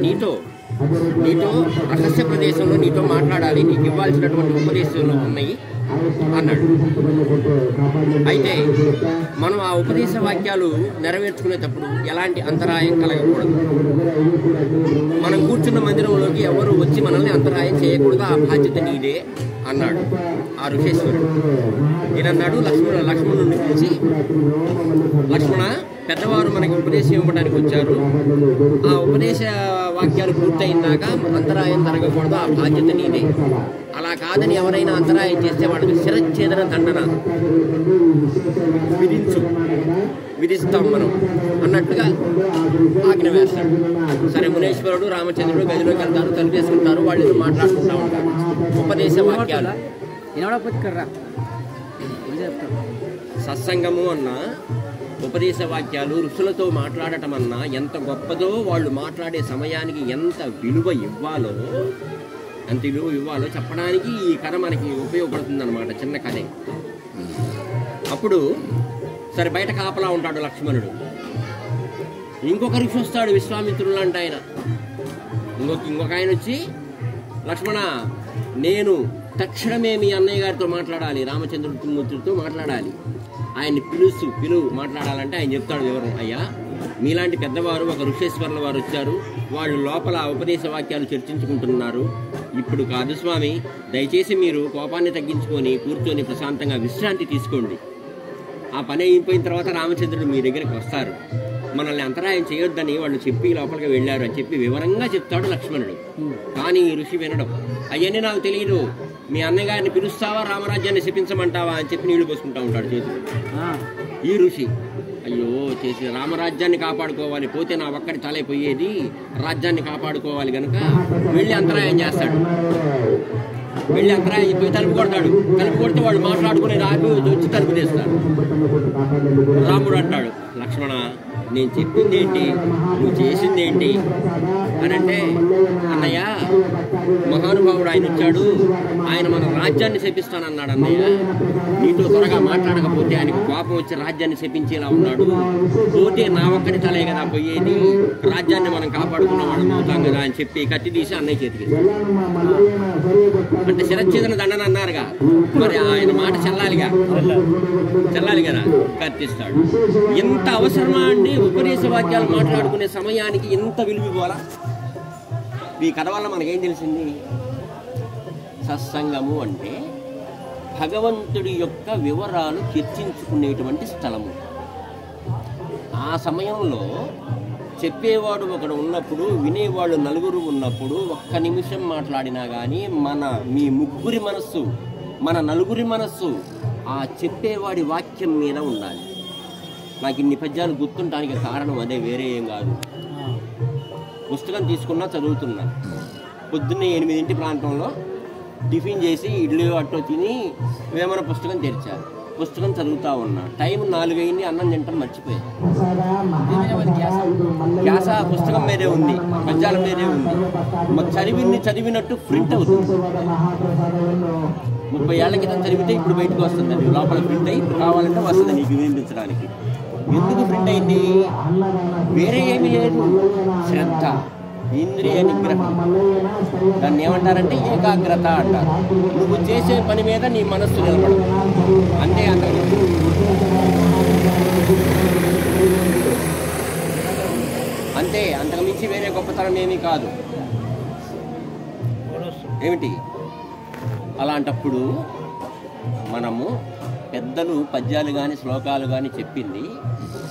నీతో రహస్య ప్రదేశంలో నీతో మాట్లాడాలి, నీకు ఇవ్వాల్సినటువంటి ఉపదేశాలు ఉన్నాయి అన్నాడు. అయితే మనం ఆ ఉపదేశ వాక్యాలు నెరవేర్చుకునేటప్పుడు ఎలాంటి అంతరాయం కలగకూడదు. మనం కూర్చున్న మందిరంలోకి ఎవరు వచ్చి మనల్ని అంతరాయం చేయకూడదు, ఆ బాధ్యత నీదే అన్నాడు ఆ ఋషేశ్వరుడు. నేనన్నాడు లక్ష్మణుడిని పిలిచి, లక్ష్మణ, పెద్దవారు మనకి ఉపదేశం ఇవ్వడానికి వచ్చారు, ఆ ఉపదేశ వాక్యాలు పూర్తయినాక అంతరాయం జరగకూడదు, ఆ బాధ్యత నీదే. అలా కాదని ఎవరైనా అంతరాయం చేస్తే వాళ్ళకి శిరచ్ఛేదన దండన విధిస్తాం మనం అన్నట్టుగా ఆజ్ఞ వేస్తాడు. సరే, మునేశ్వరుడు రామచంద్రుడు గదిలోకి వెళ్తారు, తలుపేసుకుంటారు, వాళ్ళు మాట్లాడుకుంటూ ఉంటారు. ఉపదేశ వాక్యాలు సత్సంగము అన్నా ఉపదేశ వాక్యాలు ఋషులతో మాట్లాడటం అన్నా ఎంత గొప్పదో, వాళ్ళు మాట్లాడే సమయానికి ఎంత విలువ ఇవ్వాలో చెప్పడానికి ఈ కథ మనకి ఉపయోగపడుతుంది అన్నమాట. చిన్న కథే. అప్పుడు సరే, బయట కాపలా ఉంటాడు లక్ష్మణుడు. ఇంకొక ఋషి వస్తాడు, విశ్వామిత్రుడు లాంటి ఆయన. ఇంకొక ఆయన వచ్చి, లక్ష్మణ, నేను తక్షణమే మీ అన్నయ్య గారితో మాట్లాడాలి, రామచంద్రుడితో మాట్లాడాలి, ఆయన్ని పిలువు మాట్లాడాలంటే ఆయన చెప్తాడు వివరం. అయ్యా, మీలాంటి పెద్దవారు ఒక ఋషేశ్వరుల వారు వచ్చారు, వాళ్ళు లోపల ఉపదేశ వాక్యాలు చర్చించుకుంటున్నారు. ఇప్పుడు కాదు స్వామి, దయచేసి మీరు కోపాన్ని తగ్గించుకొని కూర్చొని ప్రశాంతంగా విశ్రాంతి తీసుకోండి. ఆ పని అయిపోయిన తర్వాత రామచంద్రుడు మీ దగ్గరికి వస్తారు, మనల్ని అంతరాయం చేయొద్దని వాళ్ళు చెప్పి లోపలికి వెళ్ళారు అని చెప్పి వివరంగా చెప్తాడు లక్ష్మణుడు. కానీ ఈ ఋషి వినడం, అయ్యని నాకు తెలియదు, మీ అన్నయ్య గారిని పిలుస్తావా, రామరాజ్యాన్ని శపించమంటావా అని చెప్పి నీళ్లు పోసుకుంటా ఉంటాడు చేతులు. ఈ ఋషి, అయ్యో చేసి రామరాజ్యాన్ని కాపాడుకోవాలి, పోతే నా ఒక్కడి తలైపోయేది, రాజ్యాన్ని కాపాడుకోవాలి కనుక వెళ్ళి అంతరాయం చేస్తాడు. వెళ్ళి అంతరాయం పోయి తలుపు కొడతాడు. తలుపు కొడితే వాళ్ళు మాట్లాడుకుని రాబి వచ్చి తలుపు తీస్తాడు. రాముడు అంటాడు, లక్ష్మణ, నేను చెప్పింది ఏంటి, నువ్వు చేసింది ఏంటి అని అంటే, అన్నయ్య, మహానుభావుడు ఆయన వచ్చాడు, ఆయన మన రాజ్యాన్ని శపిస్తానన్నాడు. అన్నయ్య, నీతో త్వరగా మాట్లాడకపోతే ఆయనకు కోపం వచ్చి రాజ్యాన్ని శపించేలా ఉన్నాడు, పోతే నా ఒక్కడి తలే కదా పోయేది, రాజ్యాన్ని మనం కాపాడుకున్న వాళ్ళం అవుతాం కదా అని చెప్పి కత్తి తీసి అన్నయ్య చేతికి. అంటే శిరచ్ఛేదన దండన అన్నారుగా, మరి ఆయన మాట చెల్లాలి కదా, కత్తిస్తాడు. ఎంత అవసరమా అండి ఉపదేశ వాక్యాలు మాట్లాడుకునే సమయానికి ఎంత విలువ ఇవ్వాలా? ఈ కథ వల్ల మనకేం తెలిసింది? సత్సంగము అంటే భగవంతుడి యొక్క వివరాలు చర్చించుకునేటువంటి స్థలము. ఆ సమయంలో చెప్పేవాడు ఒకడు ఉన్నప్పుడు, వినేవాళ్ళు నలుగురు ఉన్నప్పుడు, ఒక్క నిమిషం మాట్లాడినా కానీ మీ ముగ్గురి మనస్సు, మన నలుగురి మనస్సు ఆ చెప్పేవాడి వాక్యం మీద ఉండాలి. నాకు ఇన్ని పద్యాలు గుర్తుంటానికి కారణం అదే, వేరే ఏం కాదు. పుస్తకం తీసుకున్నా, చదువుతున్నా. పొద్దున్నే 8 ప్రాంతంలో టిఫిన్ చేసి ఇడ్లీ అట్టో తిని వేమన పుస్తకం తెరిచారు. పుస్తకం చదువుతా ఉన్నా, టైం 4 అయింది, అన్నం తింటాం మర్చిపోయాను. ధ్యాస పుస్తకం మీదే ఉంది, పద్యాల మీదే ఉంది. చదివినట్టు ప్రింట్ అవుతుంది. 30 ఏళ్ల క్రితం చదివితే ఇప్పుడు బయటకు వస్తుంది, అది లోపల ప్రింట్ అయ్యి కావాలంటే వస్తుంది నీకు వినిపించడానికి. ఎందుకు ప్రింట్ అయింది? వేరే ఏమీ లేదు, శ్రద్ధ, ఇంద్రియ నిగ్రహం. దాన్ని ఏమంటారంటే ఏకాగ్రత అంటారు. నువ్వు చేసే పని మీద నీ మనస్సు నిలబడదు, అంతే. అంతకు మించి వేరే గొప్పతనం ఏమీ కాదు. ఏమిటి? అలాంటప్పుడు మనము పెద్దలు పద్యాలు కానీ శ్లోకాలు కానీ చెప్పింది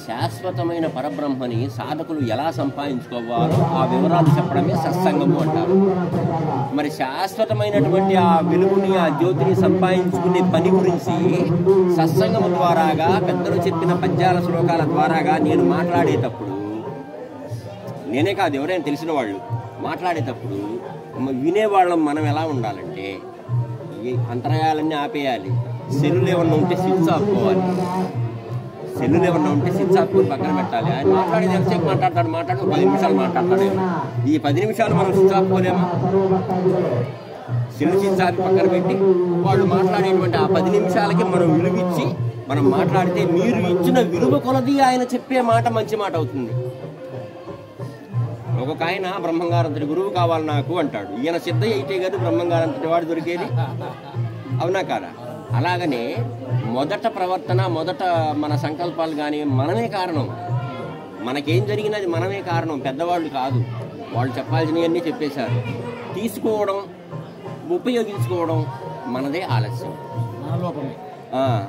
శాశ్వతమైన పరబ్రహ్మని సాధకులు ఎలా సంపాదించుకోవాలో ఆ వివరాలు చెప్పడమే సత్సంగము అంటారు. మరి శాశ్వతమైనటువంటి ఆ వెలుగుని, ఆ జ్యోతిని సంపాదించుకునే పని గురించి సత్సంగము ద్వారాగా, పెద్దలు చెప్పిన పద్యాల శ్లోకాల ద్వారాగా నేను మాట్లాడేటప్పుడు, నేనే కాదు ఎవరైనా తెలిసిన వాళ్ళు మాట్లాడేటప్పుడు వినేవాళ్ళం మనం ఎలా ఉండాలంటే, ఈ అంతరాయాలన్నీ ఆపేయాలి. సెల్లులు ఏమన్నా ఉంటే స్విచ్ ఆపుకోవాలి. సెల్లులు ఏమన్నా ఉంటే స్విచ్ ఆపుకొని పక్కన పెట్టాలి. ఆయన మాట్లాడేది ఎంతసేపు మాట్లాడతాడు, 10 నిమిషాలు మాట్లాడతాడు. ఈ 10 నిమిషాలు మనం స్విచ్ ఆపుకోలేమా? సెల్లు స్విచ్ ఆపి పక్కన పెట్టి వాళ్ళు మాట్లాడేటువంటి ఆ 10 నిమిషాలకి మనం విలువిచ్చి మనం మాట్లాడితే, మీరు ఇచ్చిన విలువ కొలది ఆయన చెప్పే మాట మంచి మాట అవుతుంది. ఒక్కొక్క ఆయన బ్రహ్మంగారంతటి గురువు కావాలి నాకు అంటాడు. ఈయన సిద్ధయ్య అయితే కదా బ్రహ్మంగారంతటి వాడు దొరికేది, అవునా కాదా? అలాగనే మొదట ప్రవర్తన, మొదట మన సంకల్పాలు కానీ మనమే కారణం. మనకేం జరిగినది మనమే కారణం, పెద్దవాళ్ళు కాదు. వాళ్ళు చెప్పాల్సినవన్నీ చెప్పేశారు. తీసుకోవడం, ఉపయోగించుకోవడం మనదే ఆలస్యం.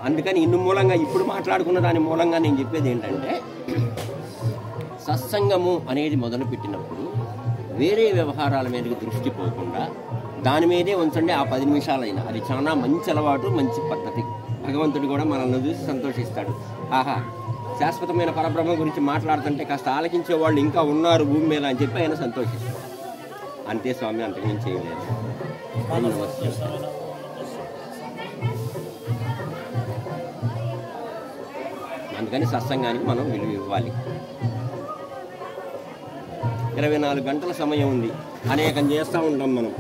అందుకని ఇన్ని మూలంగా ఇప్పుడు మాట్లాడుకున్న దాని మూలంగా నేను చెప్పేది ఏంటంటే, సత్సంగము అనేది మొదలుపెట్టినప్పుడు వేరే వ్యవహారాల మీదకి దృష్టి పోకుండా దాని మీదే ఉంచండి. ఆ 10 నిమిషాలైనా అది చాలా మంచి అలవాటు, మంచి పద్ధతి. భగవంతుడు కూడా మనల్ని చూసి సంతోషిస్తాడు. ఆహా, శాశ్వతమైన పరబ్రహ్మ గురించి మాట్లాడుతుంటే కాస్త ఆలకించే వాళ్ళు ఇంకా ఉన్నారు భూమి మీద అని చెప్పి ఆయన సంతోషిస్తాడు. అంతే స్వామి, అంతకేం చేయలేదు. అందుకని సత్సంగానికి మనం విలువ ఇవ్వాలి. 24 గంటల సమయం ఉంది, అనేకం చేస్తూ ఉంటాం మనం.